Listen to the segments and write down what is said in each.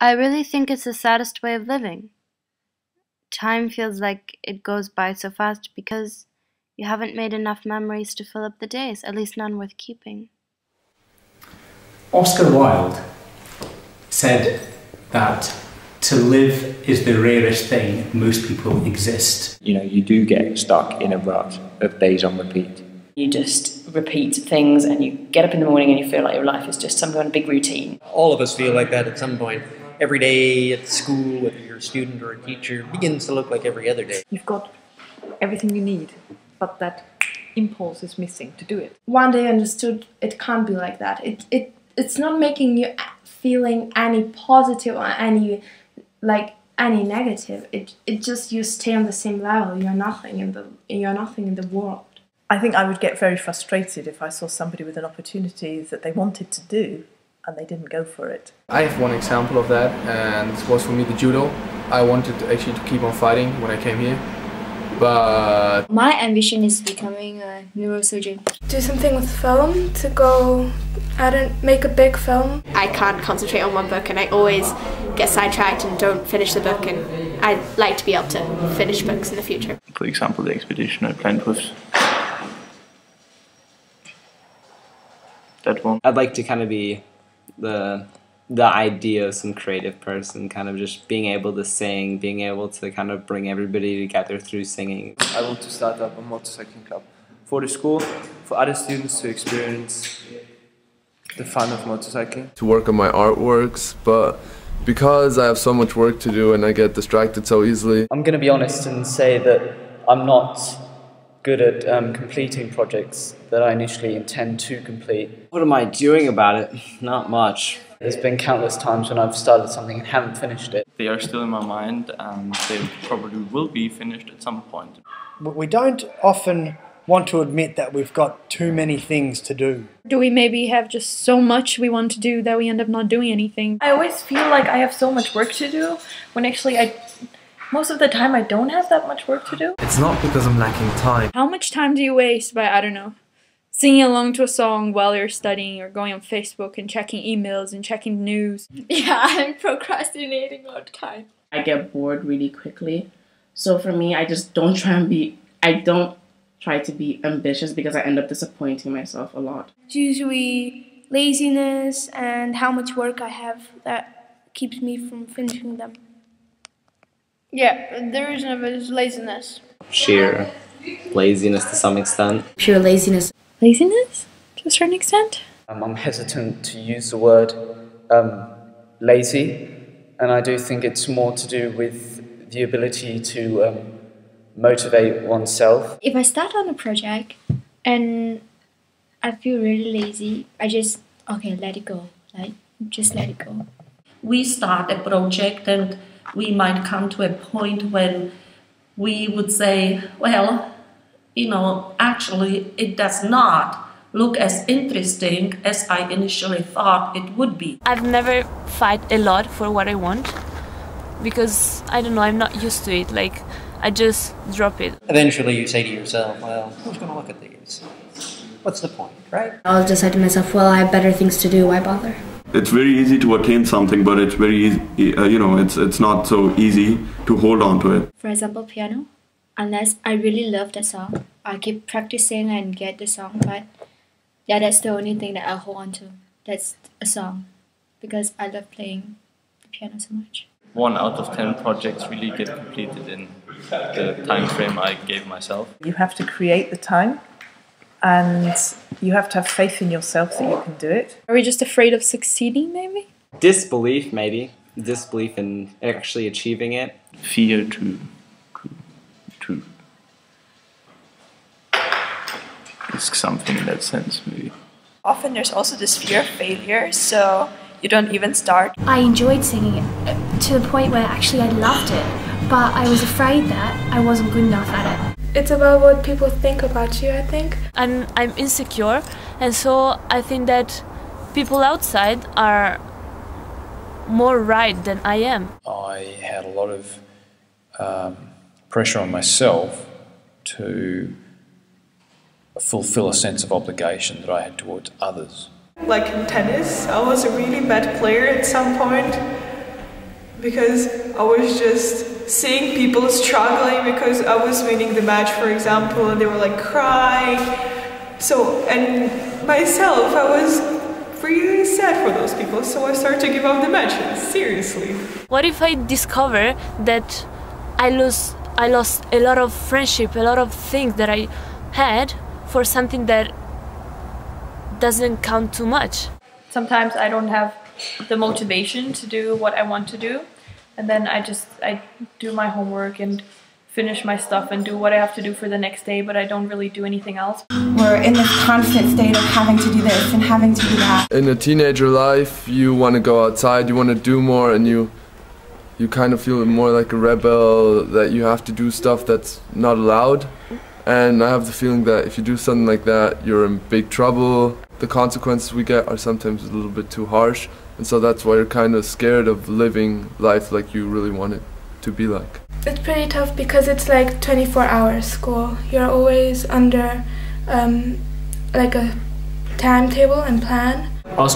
I really think it's the saddest way of living. Time feels like it goes by so fast because you haven't made enough memories to fill up the days, at least none worth keeping. Oscar Wilde said that to live is the rarest thing, most people exist. You know, you do get stuck in a rut of days on repeat. You just repeat things and you get up in the morning and you feel like your life is just some kind of big routine. All of us feel like that at some point. Every day at school, whether you're a student or a teacher, begins to look like every other day. You've got everything you need, but that impulse is missing to do it. One day I understood it can't be like that. It's not making you feeling any positive or any negative. It just you stay on the same level. You're nothing in the world. I think I would get very frustrated if I saw somebody with an opportunity that they wanted to do and they didn't go for it. I have one example of that, and it was for me the judo. I wanted to keep on fighting when I came here, but my ambition is becoming a neurosurgeon. Do something with film, to go out and make a big film. I can't concentrate on one book and I always get sidetracked and don't finish the book, and I'd like to be able to finish books in the future. For example, the expedition I planned with that one. I'd like to kind of be the idea of some creative person, kind of just being able to sing, being able to kind of bring everybody together through singing. I want to start up a motorcycling club for the school, for other students to experience the fun of motorcycling. To work on my artworks, but because I have so much work to do and I get distracted so easily. I'm going to be honest and say that I'm not good at completing projects that I initially intend to complete. What am I doing about it? Not much. There's been countless times when I've started something and haven't finished it. They are still in my mind and they probably will be finished at some point. We don't often want to admit that we've got too many things to do. Do we maybe have just so much we want to do that we end up not doing anything? I always feel like I have so much work to do, when actually most of the time I don't have that much work to do. It's not because I'm lacking time. How much time do you waste by, I don't know, singing along to a song while you're studying, or going on Facebook and checking emails and checking the news? Yeah, I'm procrastinating all the time. I get bored really quickly. So for me, I just don't try to be ambitious because I end up disappointing myself a lot. It's usually laziness and how much work I have that keeps me from finishing them. Yeah, the reason of it is laziness. Sheer laziness to some extent. Pure laziness. Laziness? To a certain extent? I'm hesitant to use the word lazy, and I do think it's more to do with the ability to motivate oneself. If I start on a project and I feel really lazy, I just, okay, let it go. Like, just let it go. We start a project and we might come to a point when we would say, well, actually it does not look as interesting as I initially thought it would be. I've never fight a lot for what I want because, I don't know, I'm not used to it. Like, I just drop it. Eventually you say to yourself, well, who's going to look at these? What's the point, right? I'll just say to myself, well, I have better things to do, why bother? It's very easy to attain something, but it's very easy, it's not so easy to hold on to it. For example, piano. Unless I really love the song, I keep practicing and get the song, but yeah, that's the only thing that I hold on to. That's a song, because I love playing the piano so much. 1 out of 10 projects really get completed in the time frame I gave myself. You have to create the time, and you have to have faith in yourself that you can do it. Are we just afraid of succeeding, maybe? Disbelief, maybe. Disbelief in actually achieving it. Fear to risk something in that sense, maybe. Often there's also this fear of failure, so you don't even start. I enjoyed singing it to the point where actually I loved it, but I was afraid that I wasn't good enough at it. It's about what people think about you, I think. And I'm insecure, and so I think that people outside are more right than I am. I had a lot of pressure on myself to fulfill a sense of obligation that I had towards others. Like in tennis, I was a really bad player at some point, because I was just seeing people struggling because I was winning the match, for example, and they were like crying. So, and myself, I was really sad for those people, so I started to give up the matches, seriously. What if I discover that I lost a lot of friendship, a lot of things that I had for something that doesn't count too much? Sometimes I don't have the motivation to do what I want to do, and then I do my homework and finish my stuff and do what I have to do for the next day, but I don't really do anything else. We're in this constant state of having to do this and having to do that. In a teenager life, you want to go outside, you want to do more, and you kind of feel more like a rebel, that you have to do stuff that's not allowed. And I have the feeling that if you do something like that, you're in big trouble. The consequences we get are sometimes a little bit too harsh, and so that's why you're kind of scared of living life like you really want it to be like. It's pretty tough because it's like 24-hour school. You're always under like a timetable and plan. Our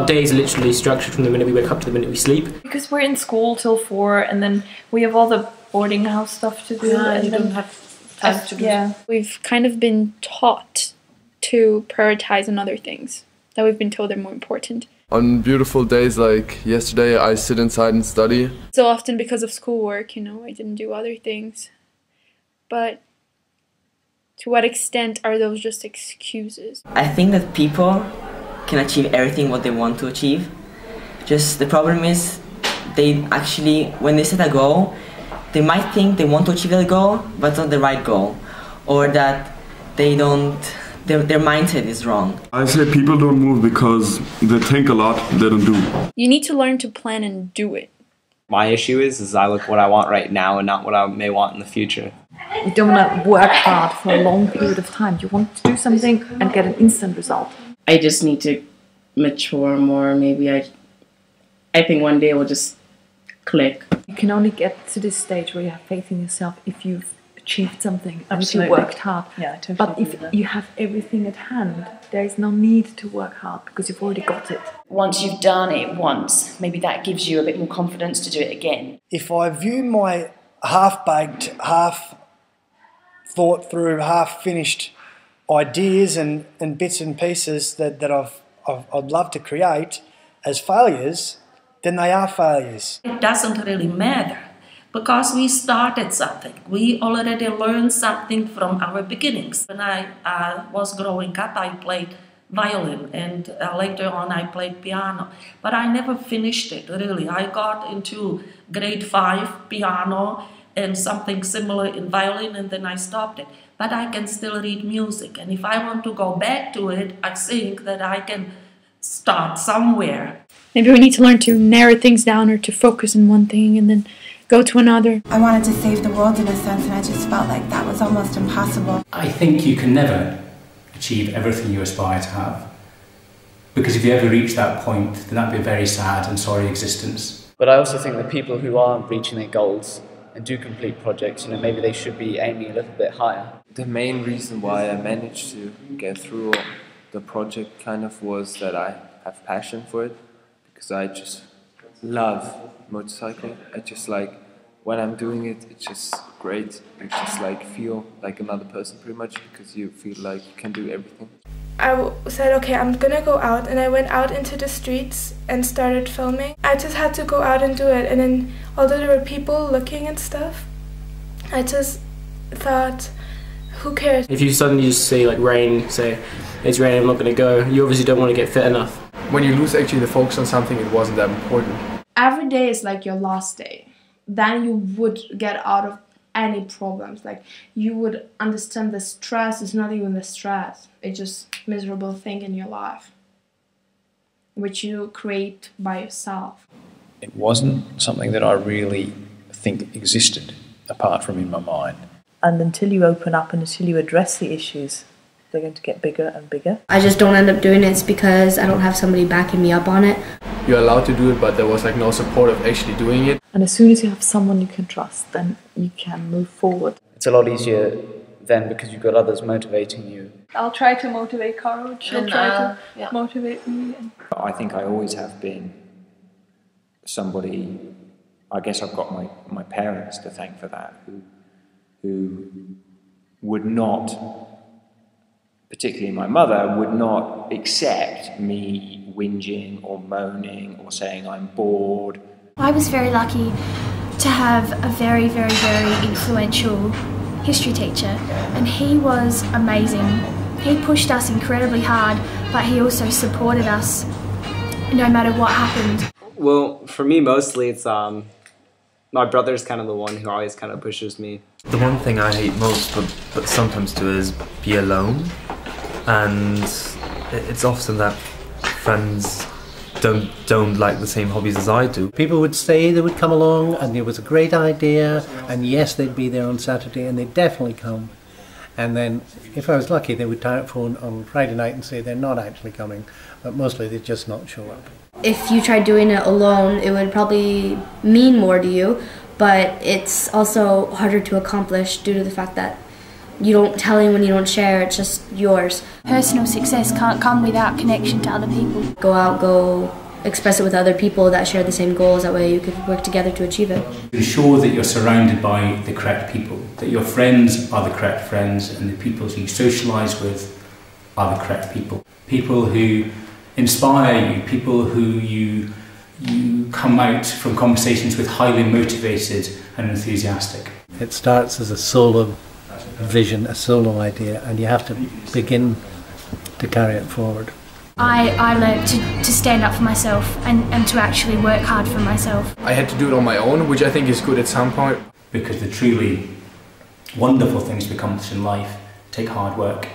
day is literally structured from the minute we wake up to the minute we sleep. Because we're in school till 4, and then we have all the boarding house stuff to do. Yeah, and you then don't have time to do. Yeah. We've kind of been taught to prioritize on other things that we've been told are more important. On beautiful days like yesterday, I sit inside and study. So often because of schoolwork, you know, I didn't do other things. But to what extent are those just excuses? I think that people can achieve everything what they want to achieve. Just the problem is they actually, when they set a goal, they might think they want to achieve that goal, but it's not the right goal. Or that they don't, their mindset is wrong. I say people don't move because they think a lot, they don't do. You need to learn to plan and do it. My issue is I look what I want right now and not what I may want in the future. You don't want to work hard for a long period of time. You want to do something and get an instant result. I just need to mature more. Maybe I think one day it will just click. You can only get to this stage where you have faith in yourself if you've achieved something and if you Absolutely. worked hard. Yeah, I totally but agree if with that. you have everything at hand, there is no need to work hard because you've already got it. Once you've done it once, maybe that gives you a bit more confidence to do it again. If I view my half-baked, half-thought-through, half-finished ideas and bits and pieces that I'd love to create as failures, then they are failures. It doesn't really matter because we started something. We already learned something from our beginnings. When I was growing up, I played violin, and later on I played piano. But I never finished it, really. I got into grade 5 piano and something similar in violin, and then I stopped it. But I can still read music, and if I want to go back to it, I think that I can start somewhere. Maybe we need to learn to narrow things down or to focus on one thing and then go to another. I wanted to save the world in a sense, and I just felt like that was almost impossible. I think you can never achieve everything you aspire to have. Because if you ever reach that point, then that'd be a very sad and sorry existence. But I also think that people who are reaching their goals and do complete projects, maybe they should be aiming a little bit higher. The main reason why I managed to get through the project kind of was that I have passion for it, because I just love motorcycling. I just like, when I'm doing it, it's just great. You just like feel like another person pretty much, because you feel like you can do everything. I said, okay, I'm gonna go out, and I went out into the streets and started filming. I just had to go out and do it, and then although there were people looking and stuff, I just thought, who cares? If you suddenly just see like rain, say, it's raining, I'm not going to go, you obviously don't want to get fit enough. When you lose actually the focus on something, it wasn't that important. Every day is like your last day. Then you would get out of any problems. Like, you would understand the stress is not even the stress. It's just miserable thing in your life, which you create by yourself. It wasn't something that I really think existed apart from in my mind. And until you open up and until you address the issues, they're going to get bigger and bigger. I just don't end up doing it because I don't have somebody backing me up on it. You're allowed to do it, but there was like no support of actually doing it. And as soon as you have someone you can trust, then you can move forward. It's a lot easier then because you've got others motivating you. I'll try to motivate Caro, she'll try to motivate me. I think I always have been somebody I guess I've got my parents to thank for that, who would not, particularly my mother, would not accept me whinging or moaning or saying I'm bored. I was very lucky to have a very, very, very influential history teacher, and he was amazing. He pushed us incredibly hard, but he also supported us no matter what happened. Well, for me mostly it's my brother's kind of the one who always kind of pushes me. The one thing I hate most, but sometimes do, is be alone. And it's often that friends don't like the same hobbies as I do. People would say they would come along and it was a great idea, and yes, they'd be there on Saturday, and they'd definitely come. And then, if I was lucky, they would phone on Friday night and say they're not actually coming, but mostly they'd just not show up. If you tried doing it alone, it would probably mean more to you, but it's also harder to accomplish due to the fact that you don't tell anyone, you don't share, it's just yours. Personal success can't come without connection to other people. Go out, go express it with other people that share the same goals, that way you could work together to achieve it. Ensure that you're surrounded by the correct people, that your friends are the correct friends and the people you socialise with are the correct people. People who inspire you, people who you come out from conversations with highly motivated and enthusiastic. It starts as a solo vision, a solo idea, and you have to begin to carry it forward. I learned to stand up for myself and to actually work hard for myself. I had to do it on my own, which I think is good at some point. Because the truly wonderful things to accomplish in life take hard work,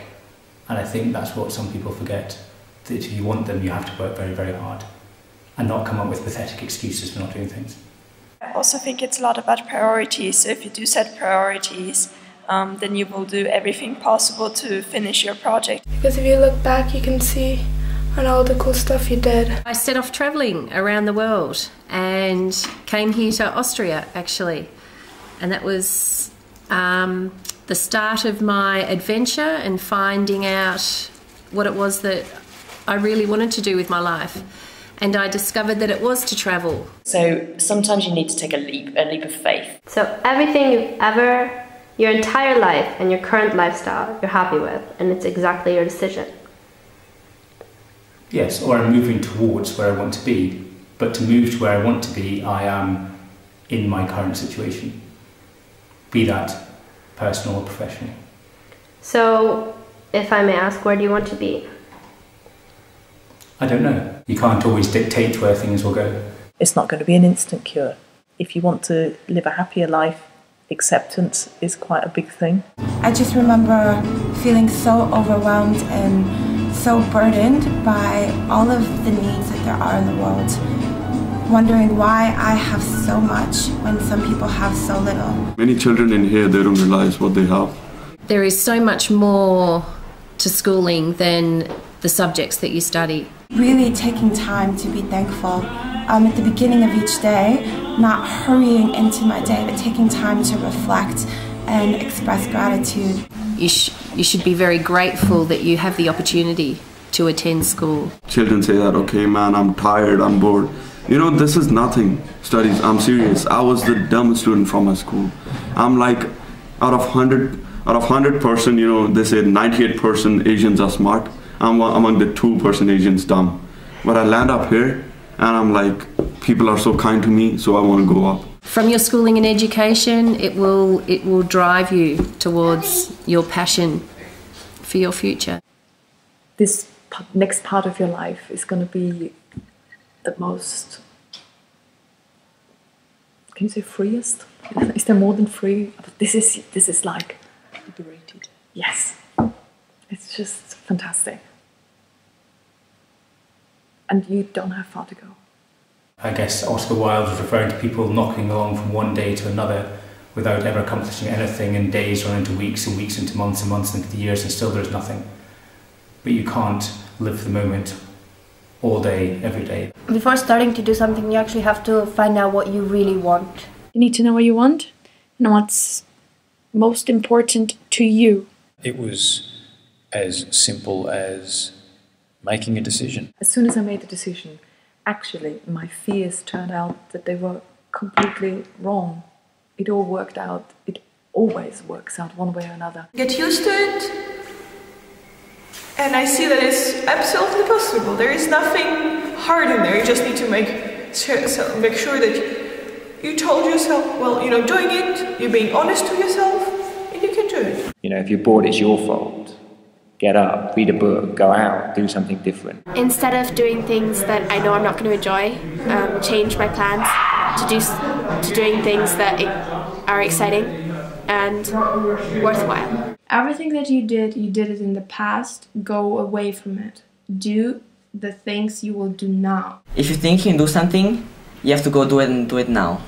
and I think that's what some people forget, that if you want them you have to work very, very hard and not come up with pathetic excuses for not doing things. I also think it's a lot about priorities. So if you do set priorities, then you will do everything possible to finish your project. Because if you look back, you can see on all the cool stuff you did. I set off travelling around the world and came here to Austria, actually. And that was the start of my adventure and finding out what it was that I really wanted to do with my life. And I discovered that it was to travel. So sometimes you need to take a leap of faith. So everything you've ever, your entire life and your current lifestyle, you're happy with, and it's exactly your decision. Yes, or I'm moving towards where I want to be, but to move to where I want to be, I am in my current situation, be that personal or professional. So, if I may ask, where do you want to be? I don't know. You can't always dictate where things will go. It's not going to be an instant cure. If you want to live a happier life, acceptance is quite a big thing. I just remember feeling so overwhelmed and so burdened by all of the needs that there are in the world, wondering why I have so much when some people have so little. Many children in here, they don't realize what they have. There is so much more to schooling than the subjects that you study. Really taking time to be thankful at the beginning of each day, not hurrying into my day, but taking time to reflect and express gratitude. You should be very grateful that you have the opportunity to attend school. Children say that, okay man, I'm tired, I'm bored. You know, this is nothing. Studies, I'm serious. I was the dumbest student from my school. I'm like, out of 100%, you know, they say 98% Asians are smart. I'm among the 2% Asians dumb. But I land up here and I'm like, people are so kind to me, so I want to go up. From your schooling and education, it will drive you towards your passion for your future. This next part of your life is going to be the most, can you say freest? Is there more than free? This is like liberated. Yes, it's just fantastic. And you don't have far to go. I guess Oscar Wilde was referring to people knocking along from one day to another without ever accomplishing anything, and days run into weeks and weeks into months and months into years, and still there's nothing. But you can't live for the moment all day, every day. Before starting to do something, you actually have to find out what you really want. You need to know what you want and what's most important to you. It was as simple as making a decision. As soon as I made the decision, actually my fears turned out that they were completely wrong. It all worked out. It always works out one way or another. Get used to it, and I see that it's absolutely possible. There is nothing hard in there. You just need to make sure that you told yourself, well, you're not doing it, you're being honest to yourself, and you can do it. You know, if you're bored, it's your fault. Get up, read a book, go out, do something different. Instead of doing things that I know I'm not going to enjoy, change my plans to doing things that are exciting and worthwhile. Everything that you did it in the past. Go away from it. Do the things you will do now. If you think you can do something, you have to go do it and do it now.